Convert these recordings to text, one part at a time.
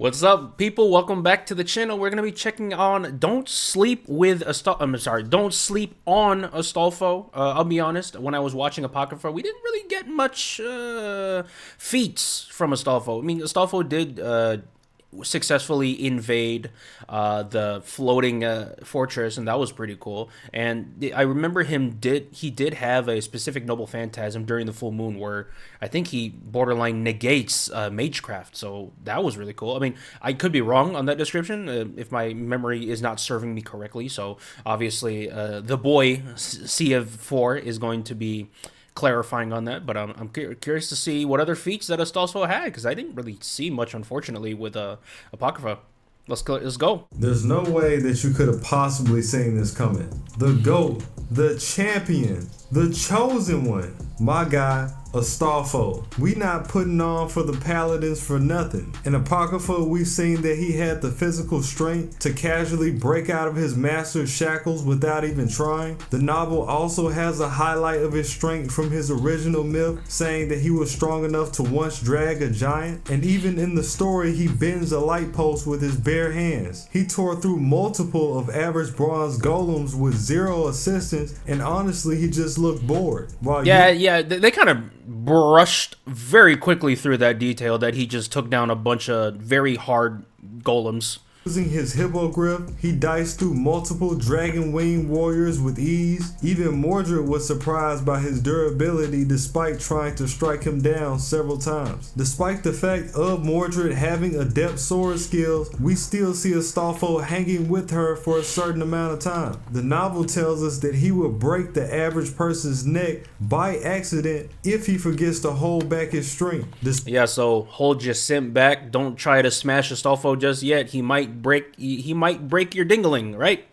What's up, people? Welcome back to the channel. We're gonna be checking on Don't Sleep with Don't Sleep on Astolfo. I'll be honest, when I was watching Apocrypha, we didn't really get much feats from Astolfo. I mean, Astolfo did successfully invade the floating fortress, and that was pretty cool. And I remember he did have a specific noble phantasm during the full moon where I think he borderline negates magecraft, so that was really cool. I mean, I could be wrong on that description if my memory is not serving me correctly, so obviously the boy Tsiah 4 is going to be clarifying on that, but I'm curious to see what other feats that Astolfo had, because I didn't really see much, unfortunately, with Apocrypha. Let's go. There's no way that you could have possibly seen this coming. The GOAT, the champion, the chosen one, my guy, Astolfo. We not putting on for the paladins for nothing. In Apocrypha, we've seen that he had the physical strength to casually break out of his master's shackles without even trying. The novel also has a highlight of his strength from his original myth, saying that he was strong enough to once drag a giant. And even in the story, he bends a light post with his bare hands. He tore through multiple of average bronze golems with zero assistance, and honestly, he just looked bored. They kind of brushed very quickly through that detail that he just took down a bunch of very hard golems. Using his Hippogriff, he diced through multiple dragon wing warriors with ease. Even Mordred was surprised by his durability despite trying to strike him down several times. Despite the fact of Mordred having adept sword skills, we still see Astolfo hanging with her for a certain amount of time. The novel tells us that he will break the average person's neck by accident if he forgets to hold back his strength. So hold your simp back. Don't try to smash Astolfo just yet. He might break your dingling, right?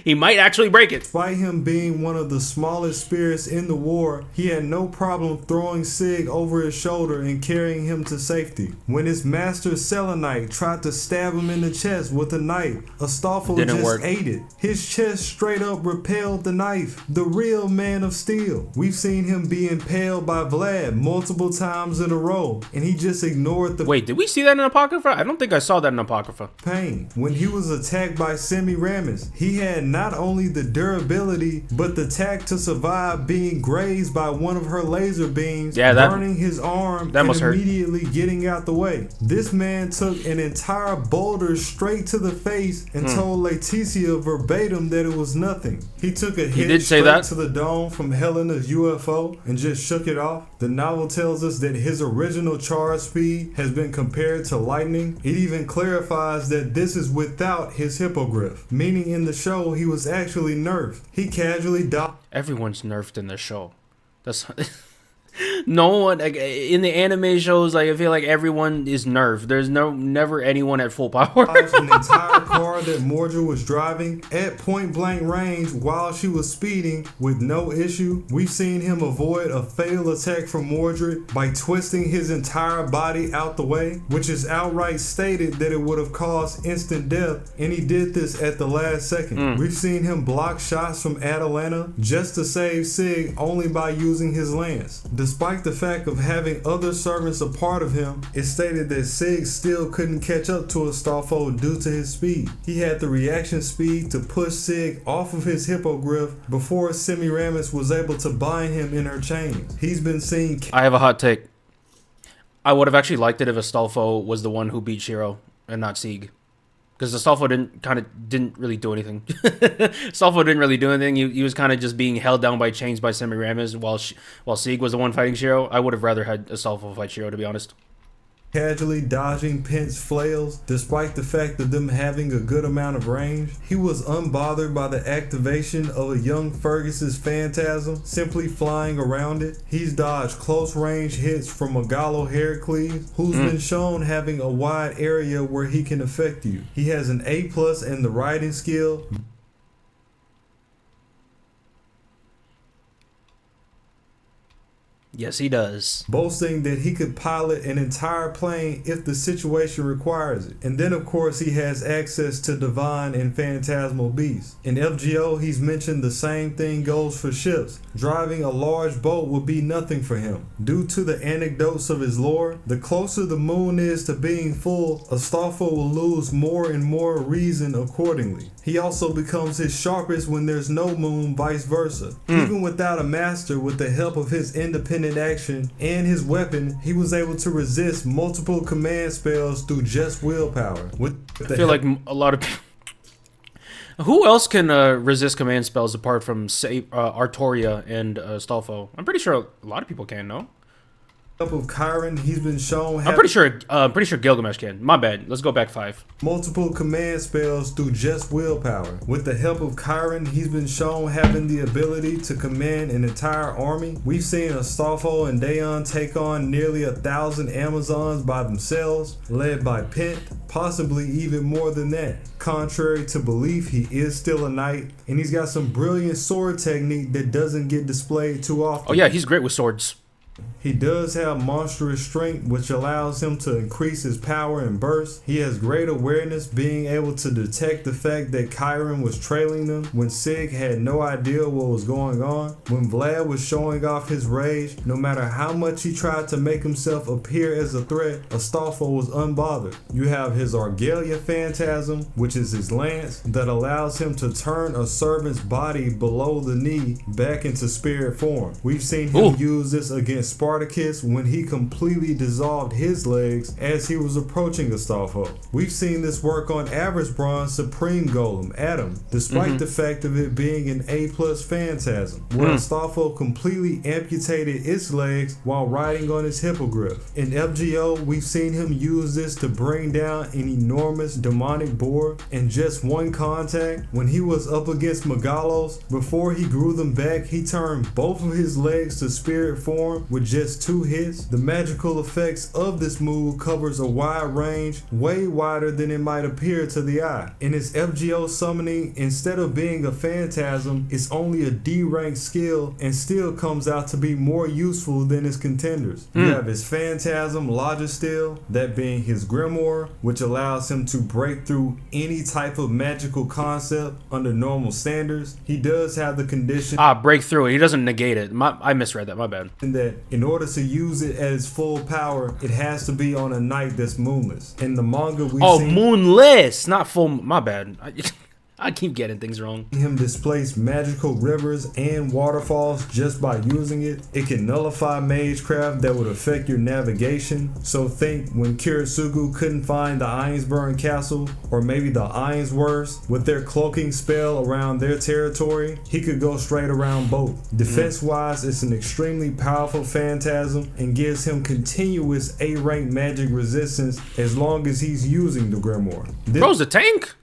He might actually break it. Despite him being one of the smallest spirits in the war, he had no problem throwing Sig over his shoulder and carrying him to safety. When his master Selenite tried to stab him in the chest with a knife, Astolfo just ate it. His chest straight up repelled the knife. The real man of steel. We've seen him be impaled by Vlad multiple times in a row, and he just ignored the— Wait, did we see that in Apocrypha? I don't think I saw that in Apocrypha. Pain. When he was attacked by Semiramis, he had not only the durability, but the tact to survive being grazed by one of her laser beams, burning his arm and immediately getting out the way. This man took an entire boulder straight to the face and told Leticia verbatim that it was nothing. He took a hit straight to the dome from Helena's UFO and just shook it off. The novel tells us that his original charge speed has been compared to lightning. It even clarifies that this is without his Hippogriff, meaning in the show he was actually nerfed. He casually died. Everyone's nerfed in the show. That's no one, like, in the anime shows, like, I feel like everyone is nerfed. There's never anyone at full power. An entire car that Mordred was driving at point blank range while she was speeding with no issue. We've seen him avoid a fatal attack from Mordred by twisting his entire body out the way, which is outright stated that it would have caused instant death, and he did this at the last second. We've seen him block shots from Atalanta just to save Sig only by using his lance. Despite the fact of having other servants a part of him, it's stated that Sig still couldn't catch up to Astolfo due to his speed. He had the reaction speed to push Sig off of his Hippogriff before Semiramis was able to bind him in her chain. He's been seen— I have a hot take. I would have actually liked it if Astolfo was the one who beat Shiro and not Sig. Because Astolfo didn't really do anything. Astolfo didn't really do anything. He was kind of just being held down by chains by Semiramis while Sig was the one fighting Shiro. I would have rather had Astolfo fight Shiro, to be honest. Casually dodging Pent's flails, despite the fact of them having a good amount of range. He was unbothered by the activation of a young Fergus's phantasm, simply flying around it. He's dodged close range hits from Megalo Heracles, who's been shown having a wide area where he can affect you. He has an A+ in the riding skill. Yes, he does. boasting that he could pilot an entire plane if the situation requires it. And then, of course, he has access to divine and phantasmal beasts. In FGO, he's mentioned the same thing goes for ships. Driving a large boat would be nothing for him. Due to the anecdotes of his lore, the closer the moon is to being full, Astolfo will lose more and more reason accordingly. He also becomes his sharpest when there's no moon, vice versa. Even without a master, with the help of his independent action and his weapon, he was able to resist multiple command spells through just willpower. I feel like a lot of people... Who else can resist command spells apart from, say, Argelia and Astolfo? I'm pretty sure a lot of people can, no? Of Chiron, he's been shown I'm pretty sure Gilgamesh can. My bad. Let's go back 5. multiple command spells through just willpower. With the help of Chiron, he's been shown having the ability to command an entire army. We've seen Astolfo and Daon take on nearly 1,000 Amazons by themselves, led by Pent, possibly even more than that. Contrary to belief, he is still a knight, and he's got some brilliant sword technique that doesn't get displayed too often. Oh yeah, he's great with swords. He does have monstrous strength, which allows him to increase his power and burst. He has great awareness, being able to detect the fact that Chiron was trailing them when Sig had no idea what was going on. When Vlad was showing off his rage, no matter how much he tried to make himself appear as a threat, Astolfo was unbothered. You have his Argelia phantasm, which is his lance, that allows him to turn a servant's body below the knee back into spirit form. We've seen him use this against Spartacus when he completely dissolved his legs as he was approaching Astolfo. We've seen this work on average bronze Supreme Golem, Adam, despite the fact of it being an A+ phantasm, where Astolfo completely amputated its legs while riding on his Hippogriff. In FGO, we've seen him use this to bring down an enormous demonic boar in just one contact. When he was up against Megalos, before he grew them back, he turned both of his legs to spirit form with just 2 hits. The magical effects of this move covers a wide range, way wider than it might appear to the eye. In his FGO summoning, instead of being a phantasm, it's only a D rank skill and still comes out to be more useful than his contenders. You have his phantasm Logistille, that being his grimoire, which allows him to break through any type of magical concept under normal standards. He does have the condition break through it. He doesn't negate it. I misread that. My bad. that in order to use it at its full power, it has to be on a night that's moonless. In the manga, we see moonless, not full. My bad. I keep getting things wrong. Him displace magical rivers and waterfalls just by using it. It can nullify magecraft that would affect your navigation. So think when Kirisugu couldn't find the Ainsburn Castle, or maybe the Ainsworths, with their cloaking spell around their territory, he could go straight around both. Defense wise, it's an extremely powerful phantasm and gives him continuous A rank magic resistance as long as he's using the grimoire. Bro's a tank.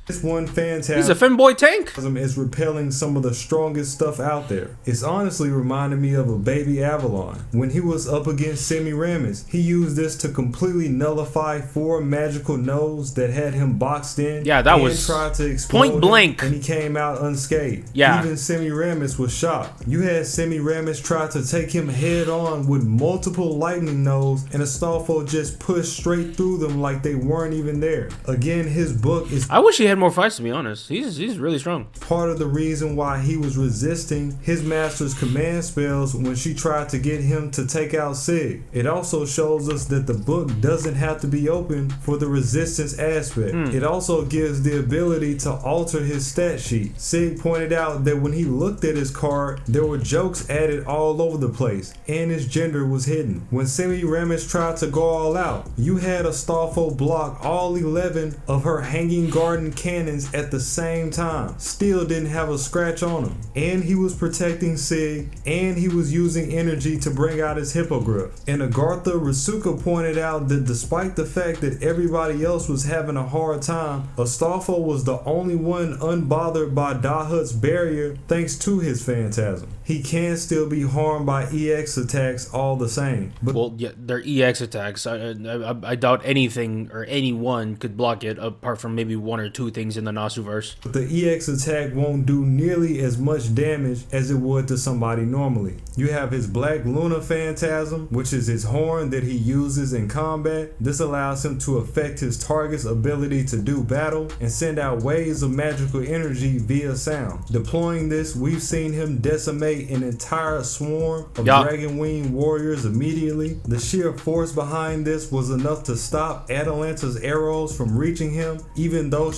This one phantasm He's a femboy tank. is repelling some of the strongest stuff out there. It's honestly reminding me of a baby Avalon. When he was up against Semiramis, he used this to completely nullify 4 magical nodes that had him boxed in. Yeah, that was tried to explode point blank. and he came out unscathed. Yeah. Even Semiramis was shocked. You had Semiramis try to take him head on with multiple lightning nodes, and Astolfo just pushed straight through them like they weren't even there. Again, his book is I wish he had more fights, to be honest. He's really strong. part of the reason why he was resisting his master's command spells when she tried to get him to take out Sig. It also shows us that the book doesn't have to be open for the resistance aspect. It also gives the ability to alter his stat sheet. Sig pointed out that when he looked at his card, there were jokes added all over the place, and his gender was hidden. When Semiramis tried to go all out, you had Astolfo block all 11 of her hanging garden cannons at the same time. Still didn't have a scratch on him. And he was protecting Sig, and he was using energy to bring out his Hippogriff. In Agartha, Rasuka pointed out that despite the fact that everybody else was having a hard time, Astolfo was the only one unbothered by Dahut's barrier thanks to his phantasm. He he can still be harmed by EX attacks all the same. But well, yeah, they're EX attacks. I doubt anything or anyone could block it apart from maybe one or two things in the Nasuverse. the EX attack won't do nearly as much damage as it would to somebody normally. You have his Black Luna Phantasm, which is his horn that he uses in combat. This allows him to affect his target's ability to do battle and send out waves of magical energy via sound. Deploying this, we've seen him decimate an entire swarm of dragon wing warriors immediately. The sheer force behind this was enough to stop Atalanta's arrows from reaching him, even though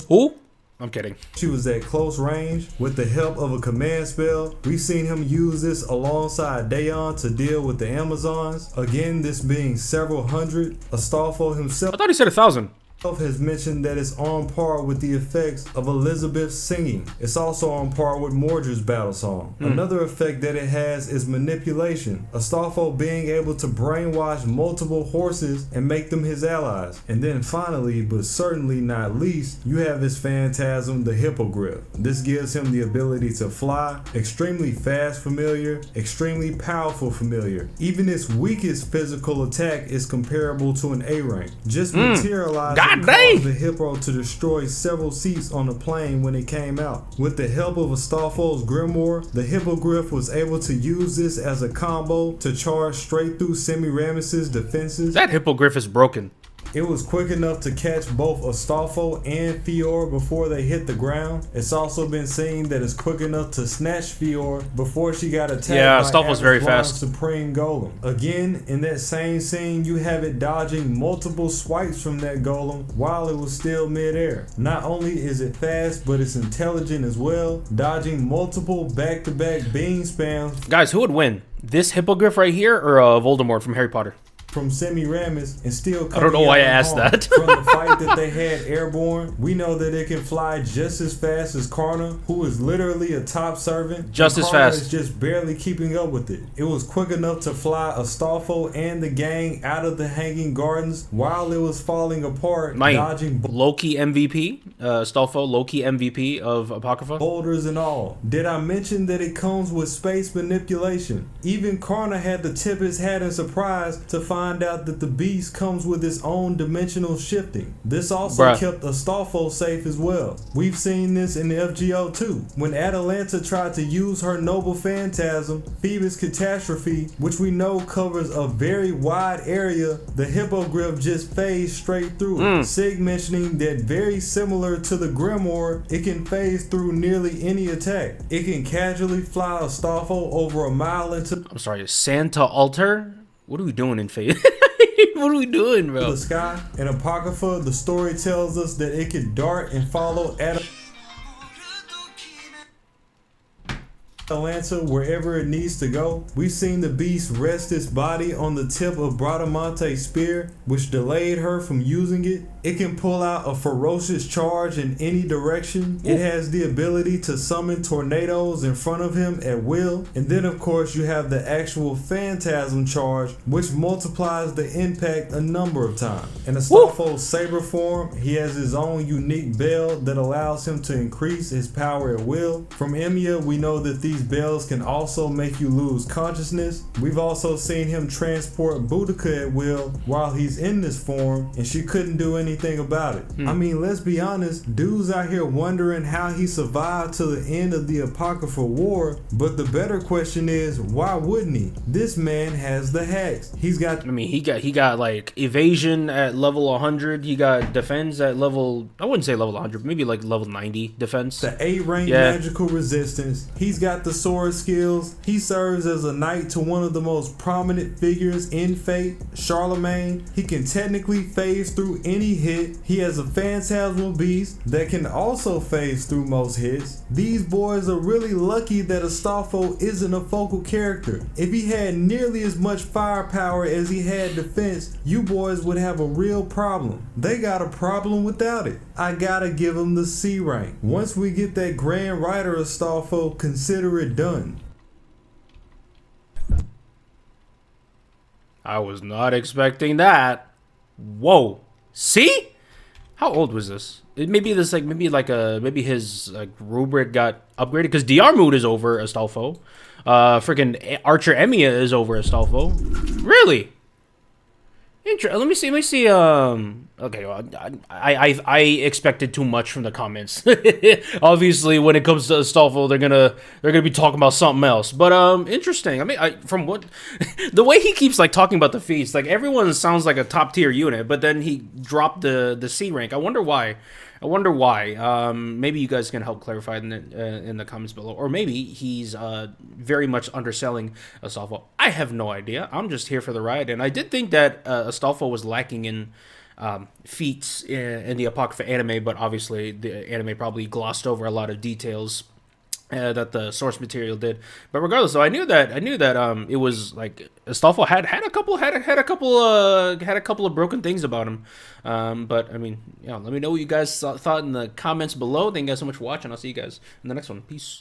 I'm kidding. she was at close range. With the help of a command spell, we've seen him use this alongside Dayon to deal with the Amazons. Again, this being several hundred. Astolfo himself I thought he said 1,000. has mentioned that it's on par with the effects of Elizabeth's singing. It's also on par with Mordred's battle song. Another effect that it has is manipulation. Astolfo being able to brainwash multiple horses and make them his allies. And then finally, but certainly not least, you have his phantasm, the Hippogriff. This gives him the ability to fly, extremely fast familiar, extremely powerful familiar. Even its weakest physical attack is comparable to an A rank. Just materializing caused the Hippo to destroy several seats on the plane when it came out. With the help of Astolfo's grimoire, the Hippogriff was able to use this as a combo to charge straight through Semiramis's defenses. That Hippogriff is broken. It was quick enough to catch both Astolfo and Fior before they hit the ground. It's also been seen that it's quick enough to snatch Fior before she got attacked by Astolfo's very fast. Supreme Golem. Again, in that same scene, you have it dodging multiple swipes from that golem while it was still midair. Not only is it fast, but it's intelligent as well, dodging multiple back-to-back beam spams. Guys, who would win? This Hippogriff right here or Voldemort from Harry Potter? From Semiramis and still I don't know why I asked that. From the fight that they had airborne, we know that it can fly just as fast as Karna, who is literally a top servant. Just as Karna fast. is just barely keeping up with it. It was quick enough to fly Astolfo and the gang out of the Hanging Gardens while it was falling apart, dodging low-key MVP, Astolfo, low-key MVP of Apocrypha. boulders and all. Did I mention that it comes with space manipulation? Even Karna had to tip his hat in surprise to find out that the beast comes with its own dimensional shifting. This also kept Astolfo safe as well. We've seen this in the FGO too. When Atalanta tried to use her noble phantasm, Phoebus Catastrophe, which we know covers a very wide area, the Hippogriff just phased straight through it. Sig mentioning that very similar to the Grimoire, it can phase through nearly any attack. It can casually fly Astolfo over a mile into I'm sorry, Santa Altar? What are we doing in Fate? What are we doing, bro? the sky. In Apocrypha, the story tells us that it can dart and follow Atalanta wherever it needs to go. We've seen the beast rest its body on the tip of Bradamante's spear, which delayed her from using it. It can pull out a ferocious charge in any direction. It has the ability to summon tornadoes in front of him at will. And then of course you have the actual phantasm charge, which multiplies the impact a number of times. In Astolfo's saber form, he has his own unique bell that allows him to increase his power at will. From Emiya, we know that these bells can also make you lose consciousness. We've also seen him transport Boudica at will while he's in this form, and she couldn't do anything about it. I mean, let's be honest, dudes out here wondering how he survived to the end of the Apocrypha War, but the better question is, why wouldn't he? This man has the hacks. He's got, I mean, he got like evasion at level 100. He got defense at level, I wouldn't say level 100, maybe like level 90 defense. The A rank magical resistance. He's got the sword skills. He serves as a knight to one of the most prominent figures in Fate, Charlemagne. He can technically phase through any hit. He has a phantasmal beast that can also phase through most hits. These boys are really lucky that Astolfo isn't a focal character. If he had nearly as much firepower as he had defense, you boys would have a real problem. They got a problem without it. I gotta give him the C rank. Once we get that Grand Rider Astolfo, consider it done. I was not expecting that. Whoa. See? How old was this? Maybe his like rubric got upgraded because DR mood is over Astolfo. Freaking Archer Emiya is over Astolfo. Really? Let me see. Okay. Well, I expected too much from the comments. Obviously, when it comes to Astolfo, they're gonna be talking about something else. But interesting. I mean, from what the way he keeps like talking about the feats, like everyone sounds like a top tier unit, but then he dropped the C rank. I wonder why. Maybe you guys can help clarify in the comments below, or maybe he's very much underselling Astolfo. I have no idea. I'm just here for the ride, and I did think that Astolfo was lacking in feats in the Apocrypha anime, but obviously the anime probably glossed over a lot of details that the source material did. But regardless, though, I knew that it was like Astolfo had a couple of broken things about him. But I mean, let me know what you guys thought in the comments below. Thank you guys so much for watching. I'll see you guys in the next one. Peace.